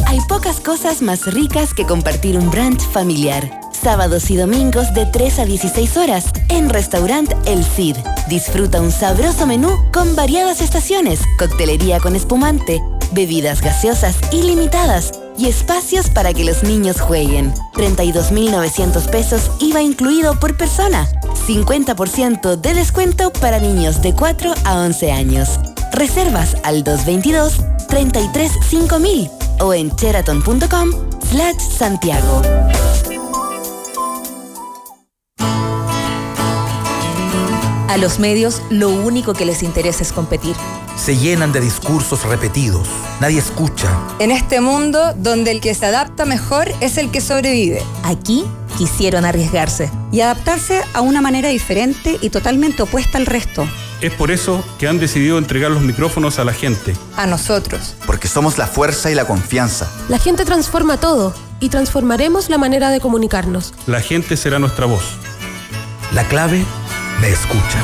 Hay pocas cosas más ricas que compartir un brunch familiar. Sábados y domingos de 3 a 16 horas en Restaurant El Cid. Disfruta un sabroso menú con variadas estaciones, coctelería con espumante, bebidas gaseosas ilimitadas y espacios para que los niños jueguen. 32.900 pesos IVA incluido por persona. 50% de descuento para niños de 4 a 11 años. Reservas al 222-33-5000 o en Sheraton.com/Santiago. A los medios lo único que les interesa es competir. Se llenan de discursos repetidos. Nadie escucha. En este mundo donde el que se adapta mejor es el que sobrevive. Aquí quisieron arriesgarse. Y adaptarse a una manera diferente y totalmente opuesta al resto. Es por eso que han decidido entregar los micrófonos a la gente. A nosotros. Porque somos la fuerza y la confianza. La gente transforma todo y transformaremos la manera de comunicarnos. La gente será nuestra voz. La clave me escucha.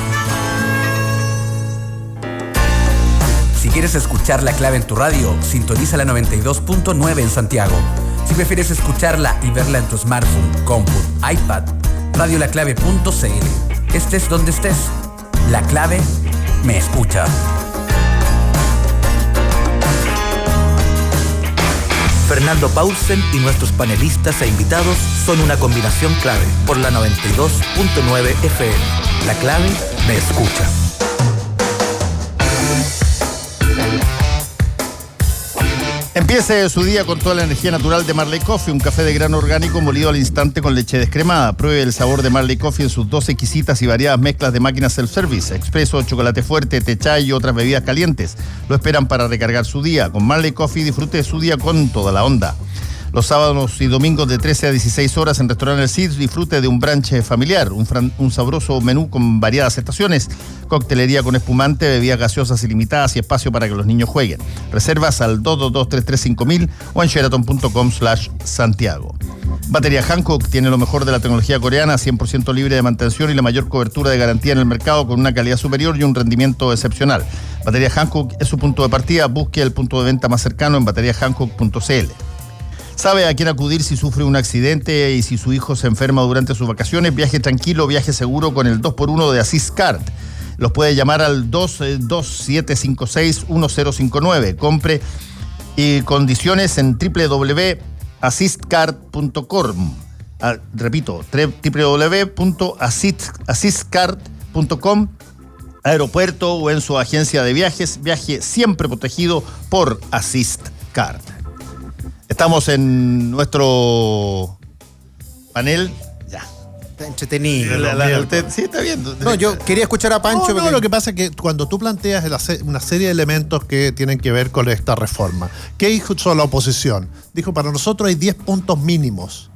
Si quieres escuchar La Clave en tu radio, sintoniza la 92.9 en Santiago. Si prefieres escucharla y verla en tu smartphone, compu, iPad, radiolaclave.cl. Estés donde estés, La Clave me escucha. Fernando Paulsen y nuestros panelistas e invitados son una combinación clave por la 92.9 FM. La Clave me escucha. Empiece su día con toda la energía natural de Marley Coffee, un café de grano orgánico molido al instante con leche descremada. Pruebe el sabor de Marley Coffee en sus 2 exquisitas y variadas mezclas de máquinas self-service, expreso, chocolate fuerte, té chai y otras bebidas calientes. Lo esperan para recargar su día. Con Marley Coffee disfrute de su día con toda la onda. Los sábados y domingos de 13 a 16 horas en Restaurant El Cid disfrute de un brunch familiar, un sabroso menú con variadas estaciones, coctelería con espumante, bebidas gaseosas ilimitadas y espacio para que los niños jueguen. Reservas al 222-33-5000 o en sheraton.com/Santiago. Batería Hankook tiene lo mejor de la tecnología coreana, 100% libre de mantención y la mayor cobertura de garantía en el mercado con una calidad superior y un rendimiento excepcional. Batería Hankook es su punto de partida. Busque el punto de venta más cercano en bateriahankook.cl. ¿Sabe a quién acudir si sufre un accidente y si su hijo se enferma durante sus vacaciones? Viaje tranquilo, viaje seguro con el 2x1 de Assist Card. Los puede llamar al 227561059. Compre y condiciones en www.assistcard.com. repito, www.assistcard.com, aeropuerto o en su agencia de viajes. Viaje siempre protegido por Assist Card. Estamos en nuestro panel. Ya. Está entretenido. Sí, está bien. No, yo quería escuchar a Pancho. No, lo que pasa es que cuando tú planteas una serie de elementos que tienen que ver con esta reforma, ¿qué hizo la oposición? Dijo, para nosotros hay 10 puntos mínimos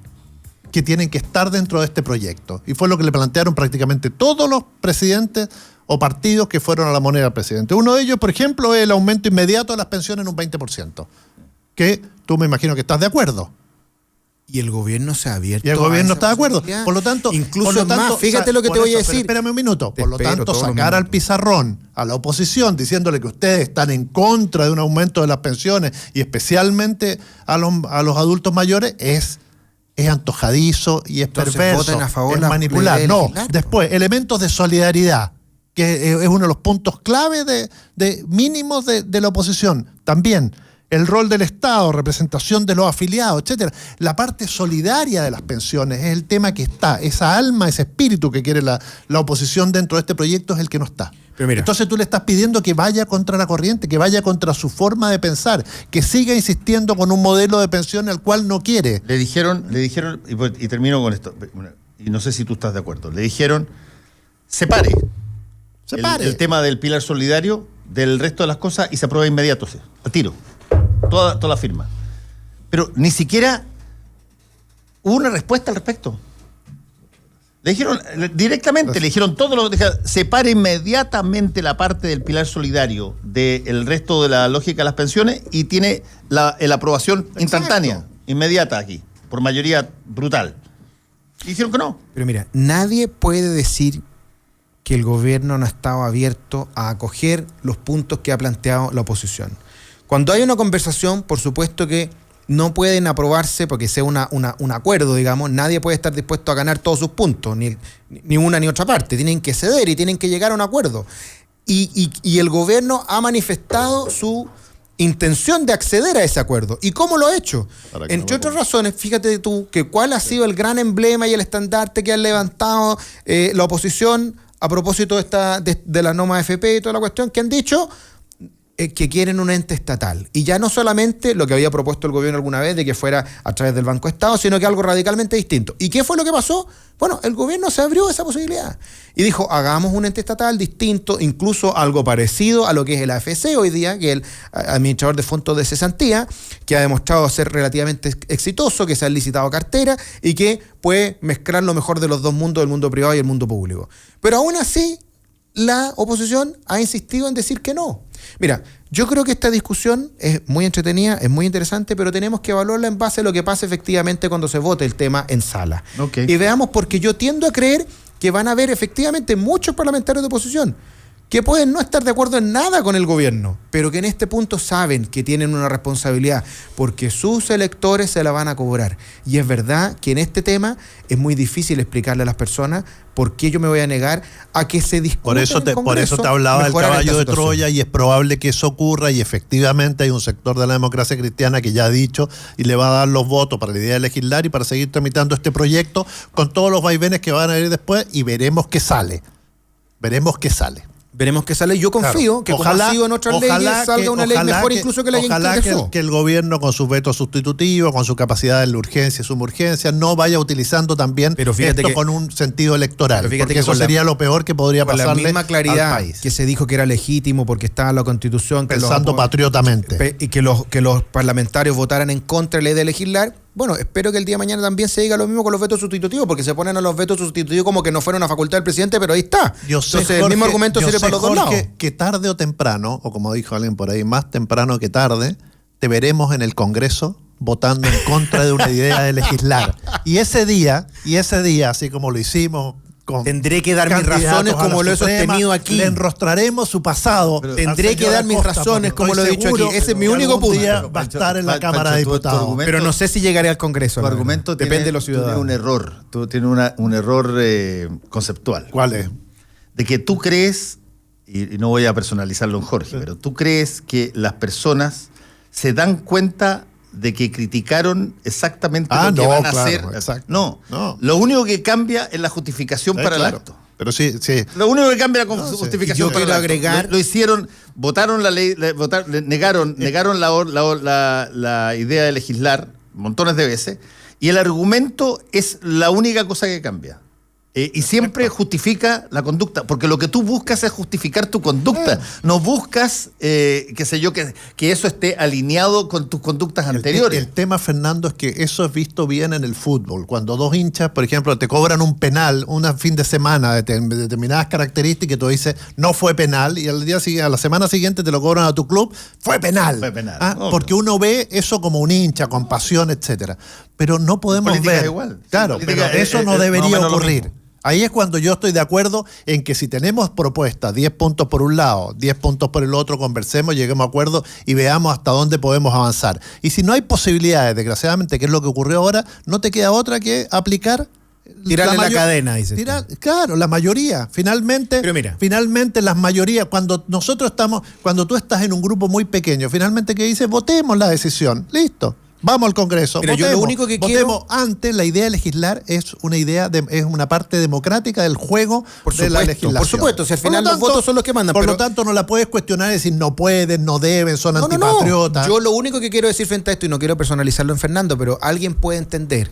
que tienen que estar dentro de este proyecto. Y fue lo que le plantearon prácticamente todos los presidentes o partidos que fueron a la moneda del presidente. Uno de ellos, por ejemplo, es el aumento inmediato de las pensiones en un 20%, que tú me imagino que estás de acuerdo. Y el gobierno se ha abierto. Y el gobierno está de acuerdo. Por lo tanto, incluso más, fíjate lo que te voy a decir. Espérame un minuto. Por lo tanto, sacar al pizarrón a la oposición diciéndole que ustedes están en contra de un aumento de las pensiones y especialmente a los adultos mayores es antojadizo y es perverso, a favor, es manipular. No, después, elementos de solidaridad, que es uno de los puntos clave de mínimos de la oposición. También el rol del Estado, representación de los afiliados, etcétera. La parte solidaria de las pensiones es el tema que está. Esa alma, ese espíritu que quiere la oposición dentro de este proyecto es el que no está. Pero mira, entonces tú le estás pidiendo que vaya contra la corriente, que vaya contra su forma de pensar, que siga insistiendo con un modelo de pensión al cual no quiere. Le dijeron, y termino con esto, y no sé si tú estás de acuerdo, le dijeron, separe el tema del pilar solidario del resto de las cosas y se aprueba inmediato, al tiro. Toda la firma. Pero ni siquiera hubo una respuesta al respecto. Le dijeron, directamente, le dijeron separe inmediatamente la parte del pilar solidario del resto de la lógica de las pensiones y tiene la aprobación instantánea, inmediata aquí, por mayoría brutal. Y dijeron que no. Pero mira, nadie puede decir que el gobierno no estaba abierto a acoger los puntos que ha planteado la oposición. Cuando hay una conversación, por supuesto que no pueden aprobarse porque sea un acuerdo, digamos. Nadie puede estar dispuesto a ganar todos sus puntos, ni una ni otra parte. Tienen que ceder y tienen que llegar a un acuerdo. Y el gobierno ha manifestado su intención de acceder a ese acuerdo. ¿Y cómo lo ha hecho? Entre otras razones, fíjate tú que cuál ha sido el gran emblema y el estandarte que han levantado la oposición a propósito de la norma AFP y toda la cuestión, que han dicho que quieren un ente estatal. Y ya no solamente lo que había propuesto el gobierno alguna vez de que fuera a través del Banco Estado, sino que algo radicalmente distinto. ¿Y qué fue lo que pasó? Bueno, el gobierno se abrió esa posibilidad y dijo, hagamos un ente estatal distinto, incluso algo parecido a lo que es el AFC hoy día, que es el administrador de fondos de cesantía, que ha demostrado ser relativamente exitoso, que se ha licitado cartera y que puede mezclar lo mejor de los dos mundos, el mundo privado y el mundo público. Pero aún así, la oposición ha insistido en decir que no. Mira, yo creo que esta discusión es muy entretenida, es muy interesante, pero tenemos que evaluarla en base a lo que pasa efectivamente cuando se vote el tema en sala. Okay. Y veamos, porque yo tiendo a creer que van a haber efectivamente muchos parlamentarios de oposición que pueden no estar de acuerdo en nada con el gobierno, pero que en este punto saben que tienen una responsabilidad porque sus electores se la van a cobrar. Y es verdad que en este tema es muy difícil explicarle a las personas por qué yo me voy a negar a que se discuta. Por eso te hablaba del caballo de Troya, y es probable que eso ocurra, y efectivamente hay un sector de la democracia cristiana que ya ha dicho y le va a dar los votos para la idea de legislar y para seguir tramitando este proyecto con todos los vaivenes que van a ir después, y veremos qué sale. Veremos qué sale. Yo confío que como ha sido en otras leyes salga una ley mejor incluso que la que ingresó. Ojalá que el gobierno con sus vetos sustitutivos, con su capacidad de la urgencia y suburgencia, no vaya utilizando también esto con un sentido electoral. Porque eso sería lo peor que podría pasarle al país. Con la misma claridad que se dijo que era legítimo porque estaba en la Constitución. Pensando patriotamente. Y que los parlamentarios votaran en contra de la ley de legislar. Bueno, espero que el día de mañana también se diga lo mismo con los vetos sustitutivos, porque se ponen a los vetos sustitutivos como que no fuera una facultad del presidente, pero ahí está. Entonces, el mismo argumento sirve para los dos lados. Que tarde o temprano, o como dijo alguien por ahí, más temprano que tarde, te veremos en el Congreso votando en contra de una idea de legislar. Y ese día, así como lo hicimos, tendré que dar mis razones como lo he sostenido aquí. Le enrostraremos su pasado. Tendré que dar mis razones como lo he dicho aquí. Ese es mi único punto. Va a estar en la Cámara de Diputados. Pero no sé si llegaré al Congreso. Tu argumento depende de los ciudadanos. Tiene un error. Tú tienes un error conceptual. ¿Cuál es? De que tú crees, y no voy a personalizarlo en Jorge, pero tú crees que las personas se dan cuenta de que criticaron exactamente lo que no, van a claro, hacer. exacto. No, lo único que cambia es la justificación para claro. el acto. Pero sí. Lo único que cambia es la justificación. Yo quiero agregar. Lo hicieron, votaron la ley, negaron la idea de legislar montones de veces, y el argumento es la única cosa que cambia. Y siempre justifica la conducta, porque lo que tú buscas es justificar tu conducta. No buscas, que eso esté alineado con tus conductas anteriores. El tema, Fernando, es que eso es visto bien en el fútbol. Cuando dos hinchas, por ejemplo, te cobran un penal un fin de semana de determinadas características, y tú dices, no fue penal, y a la semana siguiente te lo cobran a tu club, fue penal. Fue penal. Porque uno ve eso como un hincha, con pasión, etcétera. Pero no podemos ver. Igual. Claro, pero eso no debería ocurrir. Ahí es cuando yo estoy de acuerdo en que si tenemos propuestas, 10 puntos por un lado, 10 puntos por el otro, conversemos, lleguemos a acuerdo y veamos hasta dónde podemos avanzar. Y si no hay posibilidades, desgraciadamente, que es lo que ocurrió ahora, no te queda otra que aplicar. Tirarle la cadena, dices. Claro, la mayoría. Finalmente, las mayorías, cuando tú estás en un grupo muy pequeño, finalmente, ¿qué dices? Votemos la decisión. Listo. Vamos al Congreso. Pero yo lo único que votemos antes. La idea de legislar es una parte democrática del juego de la legislación. Por supuesto, si al final los votos son los que mandan. Por lo tanto, no la puedes cuestionar y decir no pueden, no deben, son antipatriotas. Yo lo único que quiero decir frente a esto, y no quiero personalizarlo en Fernando, pero alguien puede entender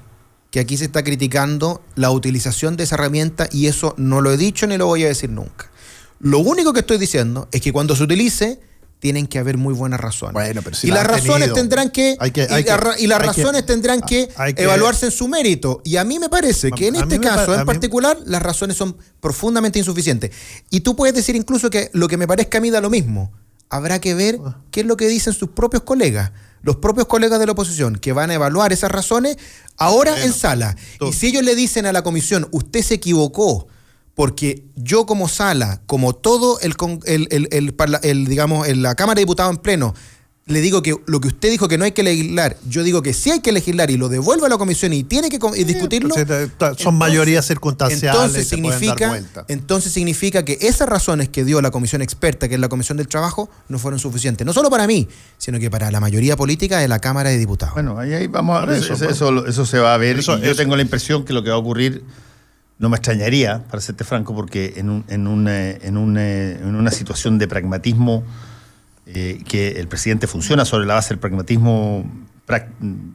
que aquí se está criticando la utilización de esa herramienta, y eso no lo he dicho ni lo voy a decir nunca. Lo único que estoy diciendo es que cuando se utilice, tienen que haber muy buenas razones. Bueno, pero si y las razones tendrán que evaluarse en su mérito. Y a mí me parece que en este caso en particular las razones son profundamente insuficientes. Y tú puedes decir incluso que lo que me parezca a mí da lo mismo. Habrá que ver qué es lo que dicen sus propios colegas, los propios colegas de la oposición, que van a evaluar esas razones ahora en sala. Y si ellos le dicen a la comisión, usted se equivocó, porque yo como sala, como todo la Cámara de Diputados en pleno, le digo que lo que usted dijo que no hay que legislar, yo digo que sí hay que legislar y lo devuelvo a la comisión y tiene que discutirlo. Son mayorías circunstanciales. Entonces significa que esas razones que dio la comisión experta, que es la Comisión del Trabajo, no fueron suficientes. No solo para mí, sino que para la mayoría política de la Cámara de Diputados. Bueno, ahí vamos a ver. Eso se va a ver. Yo tengo la impresión que lo que va a ocurrir, no me extrañaría, para serte franco, porque en una situación de pragmatismo, que el presidente funciona sobre la base del pragmatismo,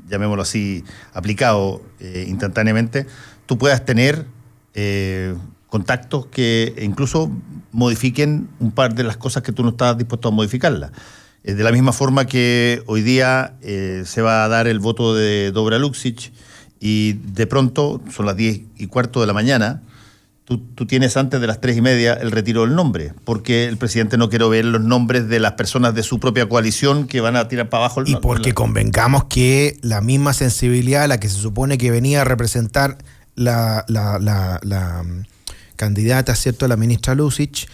llamémoslo así, aplicado instantáneamente, tú puedas tener contactos que incluso modifiquen un par de las cosas que tú no estás dispuesto a modificarlas. De la misma forma que hoy día se va a dar el voto de Dobra Luksic, y de pronto, son las 10:15 de la mañana, tú tienes antes de las 3:30 el retiro del nombre, porque el presidente no quiere ver los nombres de las personas de su propia coalición que van a tirar para abajo el nombre. Y porque convengamos que la misma sensibilidad a la que se supone que venía a representar la candidata, ¿cierto?, la ministra Luksic,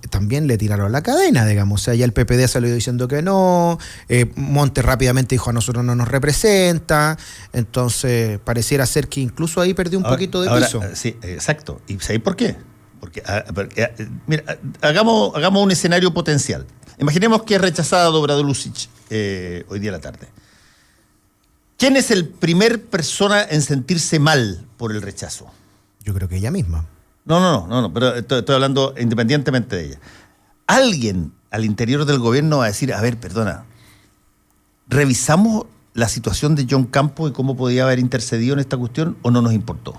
también le tiraron la cadena, digamos. O sea, ya el PPD salió diciendo que no, Montes rápidamente dijo a nosotros no nos representa, entonces pareciera ser que incluso ahí perdió un poquito de piso. Sí, exacto. ¿Y sabéis por qué? Porque mira, hagamos un escenario potencial. Imaginemos que es rechazada Dobra Luksic hoy día a la tarde. ¿Quién es el primer persona en sentirse mal por el rechazo? Yo creo que ella misma. No, pero estoy hablando independientemente de ella. Alguien al interior del gobierno va a decir, a ver, perdona, ¿revisamos la situación de John Campos y cómo podía haber intercedido en esta cuestión o no nos importó?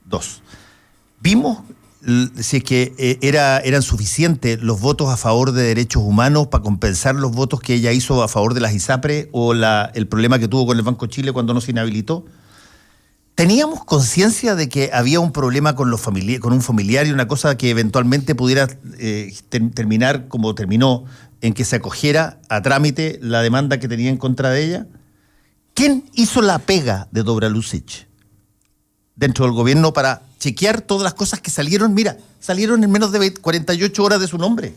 2. ¿Vimos si es que eran suficientes los votos a favor de derechos humanos para compensar los votos que ella hizo a favor de las ISAPRE o el problema que tuvo con el Banco Chile cuando no se inhabilitó? ¿Teníamos conciencia de que había un problema con un familiar y una cosa que eventualmente pudiera terminar como terminó, en que se acogiera a trámite la demanda que tenía en contra de ella? ¿Quién hizo la pega de Dobra Luksic dentro del gobierno para chequear todas las cosas que salieron? Mira, salieron en menos de 48 horas de su nombre.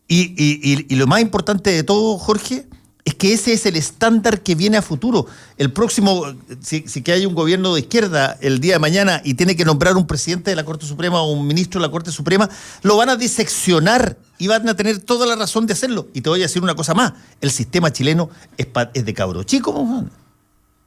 Y lo más importante de todo, Jorge, Es que ese es el estándar que viene a futuro. El próximo, si que hay un gobierno de izquierda el día de mañana y tiene que nombrar un presidente de la Corte Suprema o un ministro de la Corte Suprema, lo van a diseccionar y van a tener toda la razón de hacerlo. Y te voy a decir una cosa más, el sistema chileno es de cabro chico, man.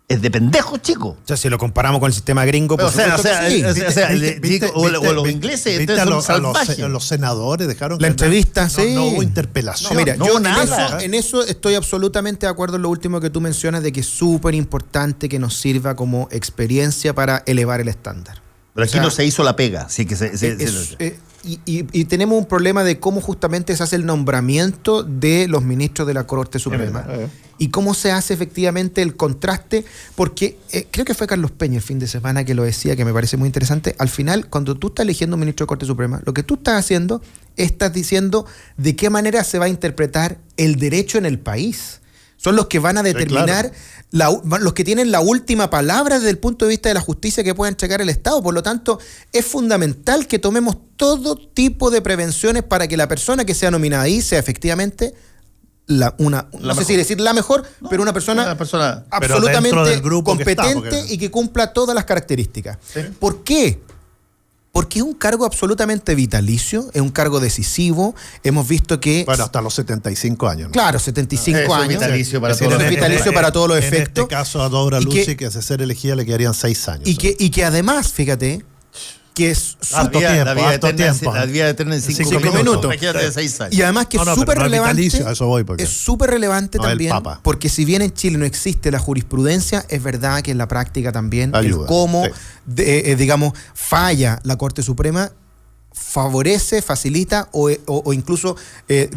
Es de pendejo, chico. O sea, si lo comparamos con el sistema gringo, por supuesto que sí. O los ingleses, ¿viste entonces son salvajes. los senadores dejaron la entrevista, no hubo interpelación. No, mira, yo nada. en eso estoy absolutamente de acuerdo en lo último que tú mencionas, de que es súper importante que nos sirva como experiencia para elevar el estándar. Pero aquí no se hizo la pega, sí que y tenemos un problema de cómo justamente se hace el nombramiento de los ministros de la Corte Suprema y cómo se hace efectivamente el contraste, porque creo que fue Carlos Peña el fin de semana que lo decía, que me parece muy interesante. Al final, cuando tú estás eligiendo un ministro de Corte Suprema, lo que tú estás haciendo, estás diciendo de qué manera se va a interpretar el derecho en el país. Son los que van a determinar, los que tienen la última palabra desde el punto de vista de la justicia que pueda entregar el Estado. Por lo tanto, es fundamental que tomemos todo tipo de prevenciones para que la persona que sea nominada ahí sea efectivamente no sé si decir la mejor, pero una persona absolutamente competente y que cumpla todas las características. ¿Sí? ¿Por qué? Porque es un cargo absolutamente vitalicio, es un cargo decisivo. Hemos visto que... Bueno, hasta los 75 años. ¿no? Claro, 75 años. Es vitalicio para todos los efectos. En este caso, a Dora Lucy, que hace ser elegida, le quedarían 6 años. Y que además, fíjate, que es la vida eterna en 5 minutos. De 6 años. Y además que es súper relevante. Es súper relevante también, porque si bien en Chile no existe la jurisprudencia, es verdad que en la práctica también ayuda, el cómo, digamos, falla la Corte Suprema favorece, facilita o incluso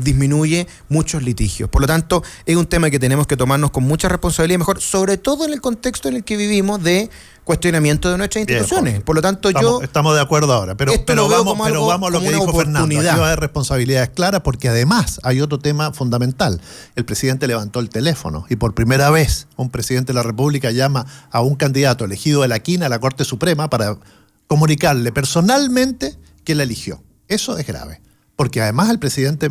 disminuye muchos litigios. Por lo tanto, es un tema que tenemos que tomarnos con mucha responsabilidad, mejor, sobre todo en el contexto en el que vivimos de cuestionamiento de nuestras instituciones. Bien, por lo tanto, estamos de acuerdo ahora, pero vamos a lo que dijo Fernando. Aquí va a haber responsabilidades claras, porque además hay otro tema fundamental. El presidente levantó el teléfono y por primera vez un presidente de la República llama a un candidato elegido de la quina a la Corte Suprema para comunicarle personalmente que la eligió. Eso es grave, porque además el presidente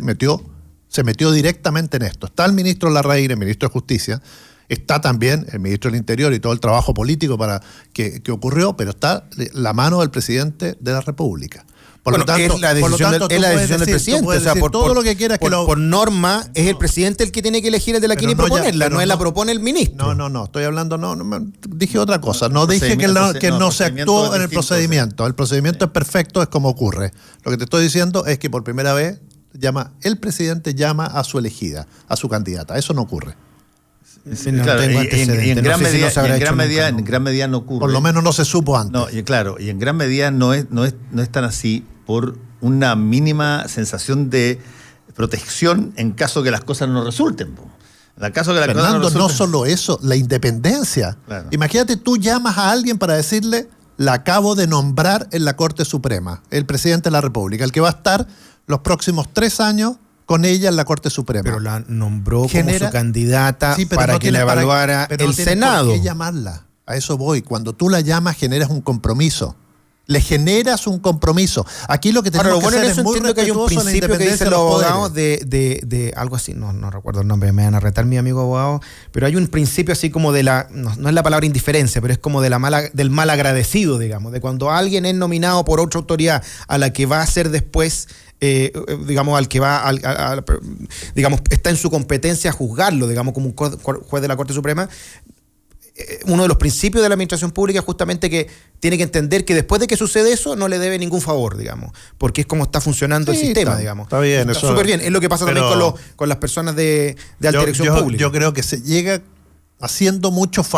se metió directamente en esto. Está el ministro Larraín, el ministro de Justicia, está también el ministro del Interior y todo el trabajo político para que ocurrió, pero está la mano del presidente de la República. Por lo tanto, es la decisión del presidente. O sea, todo lo que quieras por norma, es el presidente el que tiene que elegir el de la quina y proponerla, no la propone el ministro. No, estoy hablando, dije otra cosa. No dije que no se actuó en el procedimiento. El procedimiento es perfecto, es como ocurre. Lo que te estoy diciendo es que por primera vez el presidente llama a su elegida, a su candidata. Eso no ocurre. Claro, y en gran medida no ocurre. Por lo menos no se supo antes. No, y en gran medida no es tan así por una mínima sensación de protección en caso que las cosas no resulten. En el caso que las cosas no resulten. No solo eso, la independencia. Claro. Imagínate, tú llamas a alguien para decirle: la acabo de nombrar en la Corte Suprema, el presidente de la República, el que va a estar los próximos 3 años con ella en la Corte Suprema. Pero la nombró como su candidata para que la evaluara el Senado. ¿Por qué llamarla? A eso voy. Cuando tú la llamas, generas un compromiso. Le generas un compromiso. Aquí lo que tenemos que hacer es muy respetuoso. Que hay un principio que dicen los abogados de algo así, no recuerdo el nombre, me van a retar mi amigo abogado, pero hay un principio así como de no es la palabra indiferencia, pero es como del mal agradecido, digamos, de cuando alguien es nominado por otra autoridad a la que va a ser después, digamos, al que va, digamos, está en su competencia juzgarlo, digamos, como un juez de la Corte Suprema. Uno de los principios de la administración pública es justamente que tiene que entender que después de que sucede eso no le debe ningún favor, digamos, porque es como está funcionando el sistema, digamos. Está bien, está súper bien. Es lo que pasa también con las personas de alta dirección pública. Yo creo que se llega haciendo mucho favor